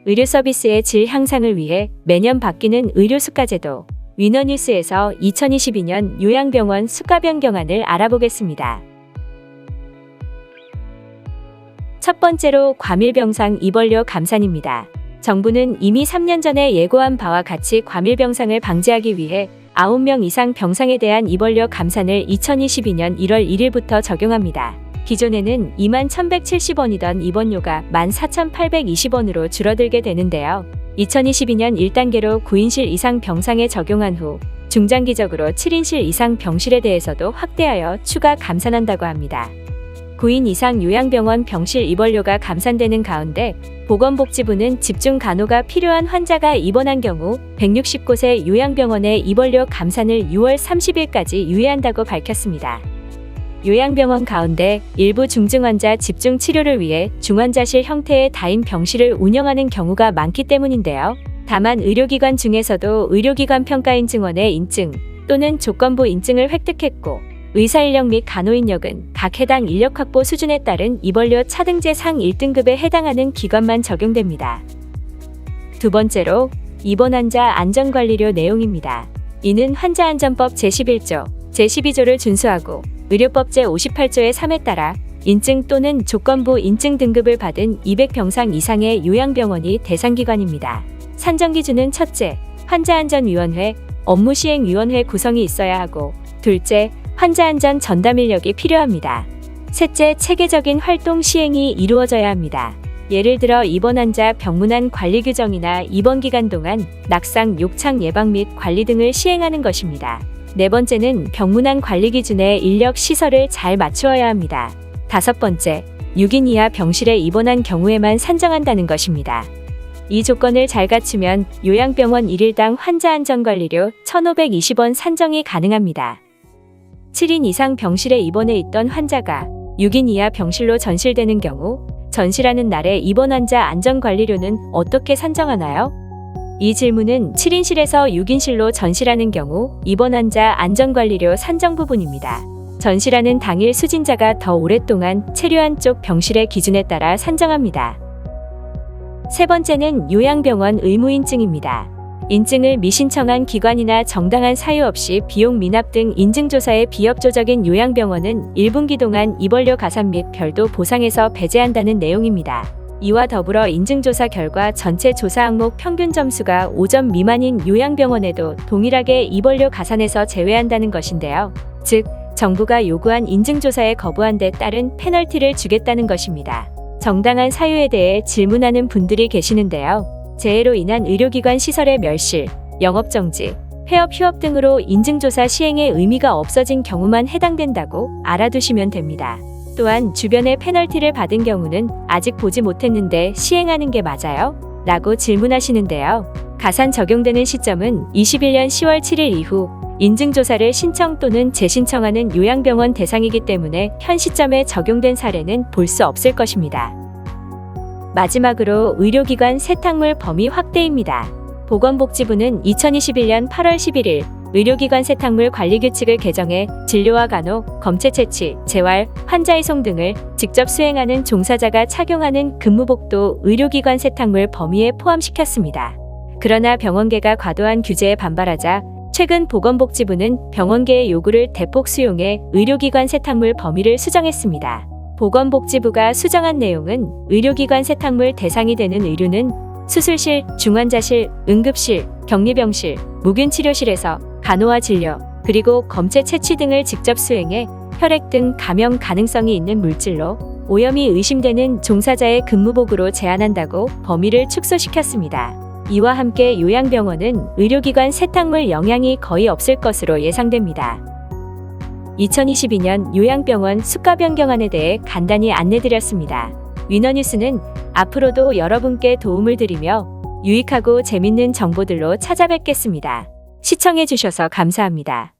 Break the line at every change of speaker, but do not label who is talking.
의료 서비스의 질 향상을 위해 매년 바뀌는 의료 수가제도. 위너뉴스에서 2022년 요양병원 수가 변경안을 알아보겠습니다. 첫 번째로 과밀병상 입원료 감산입니다. 정부는 이미 3년 전에 예고한 바와 같이 과밀병상을 방지하기 위해 9명 이상 병상에 대한 입원료 감산을 2022년 1월 1일부터 적용합니다. 기존에는 21,170원이던 입원료가 14,820원으로 줄어들게 되는데요. 2022년 1단계로 9인실 이상 병상에 적용한 후 중장기적으로 7인실 이상 병실에 대해서도 확대하여 추가 감산한다고 합니다. 9인 이상 요양병원 병실 입원료가 감산되는 가운데 보건복지부는 집중 간호가 필요한 환자가 입원한 경우 160곳의 요양병원의 입원료 감산을 6월 30일까지 유예한다고 밝혔습니다. 요양병원 가운데 일부 중증 환자 집중 치료를 위해 중환자실 형태의 다인 병실을 운영하는 경우가 많기 때문인데요. 다만 의료기관 중에서도 의료기관 평가인 증원의 인증 또는 조건부 인증을 획득했고 의사인력 및 간호인력은 각 해당 인력 확보 수준에 따른 입원료 차등제 상 1등급에 해당하는 기관만 적용됩니다. 두 번째로 입원 환자 안전관리료 내용입니다. 이는 환자안전법 제11조, 제12조를 준수하고 의료법 제58조의 3에 따라 인증 또는 조건부 인증 등급을 받은 200병상 이상의 요양병원이 대상기관입니다. 산정기준은 첫째, 환자안전위원회, 업무시행위원회 구성이 있어야 하고 둘째, 환자안전 전담 인력이 필요합니다. 셋째, 체계적인 활동 시행이 이루어져야 합니다. 예를 들어 입원 환자 병문안 관리 규정이나 입원 기간 동안 낙상, 욕창 예방 및 관리 등을 시행하는 것입니다. 네 번째는 병문안 관리 기준에 인력 시설을 잘 맞추어야 합니다. 다섯 번째, 6인 이하 병실에 입원한 경우에만 산정한다는 것입니다. 이 조건을 잘 갖추면 요양병원 1일당 환자안전관리료 1,520원 산정이 가능합니다. 7인 이상 병실에 입원해 있던 환자가 6인 이하 병실로 전실되는 경우 전실하는 날에 입원 환자 안전관리료는 어떻게 산정하나요? 이 질문은 7인실에서 6인실로 전실하는 경우 입원 환자 안전관리료 산정 부분입니다. 전실하는 당일 수진자가 더 오랫동안 체류한 쪽 병실의 기준에 따라 산정합니다. 세 번째는 요양병원 의무인증입니다. 인증을 미신청한 기관이나 정당한 사유 없이 비용 미납 등 인증조사에 비협조적인 요양병원은 1분기 동안 입원료 가산 및 별도 보상에서 배제한다는 내용입니다. 이와 더불어 인증조사 결과 전체 조사 항목 평균 점수가 5점 미만인 요양병원에도 동일하게 입원료 가산에서 제외한다는 것인데요. 즉, 정부가 요구한 인증조사에 거부한 데 따른 페널티를 주겠다는 것입니다. 정당한 사유에 대해 질문하는 분들이 계시는데요. 재해로 인한 의료기관 시설의 멸실, 영업정지, 폐업, 휴업 등으로 인증조사 시행의 의미가 없어진 경우만 해당된다고 알아두시면 됩니다. 또한 주변에 페널티를 받은 경우는 아직 보지 못했는데 시행하는 게 맞아요? 라고 질문하시는데요. 가산 적용되는 시점은 21년 10월 7일 이후 인증조사를 신청 또는 재신청하는 요양병원 대상이기 때문에 현 시점에 적용된 사례는 볼 수 없을 것입니다. 마지막으로 의료기관 세탁물 범위 확대입니다. 보건복지부는 2021년 8월 11일 의료기관 세탁물 관리 규칙을 개정해 진료와 간호, 검체 채취, 재활, 환자 이송 등을 직접 수행하는 종사자가 착용하는 근무복도 의료기관 세탁물 범위에 포함시켰습니다. 그러나 병원계가 과도한 규제에 반발하자 최근 보건복지부는 병원계의 요구를 대폭 수용해 의료기관 세탁물 범위를 수정했습니다. 보건복지부가 수정한 내용은 의료기관 세탁물 대상이 되는 의류는 수술실, 중환자실, 응급실, 격리병실, 무균치료실에서 간호와 진료, 그리고 검체 채취 등을 직접 수행해 혈액 등 감염 가능성이 있는 물질로 오염이 의심되는 종사자의 근무복으로 제한한다고 범위를 축소시켰습니다. 이와 함께 요양병원은 의료기관 세탁물 영향이 거의 없을 것으로 예상됩니다. 2022년 요양병원 수가 변경안에 대해 간단히 안내드렸습니다. 위너뉴스는 앞으로도 여러분께 도움을 드리며 유익하고 재밌는 정보들로 찾아뵙겠습니다. 시청해주셔서 감사합니다.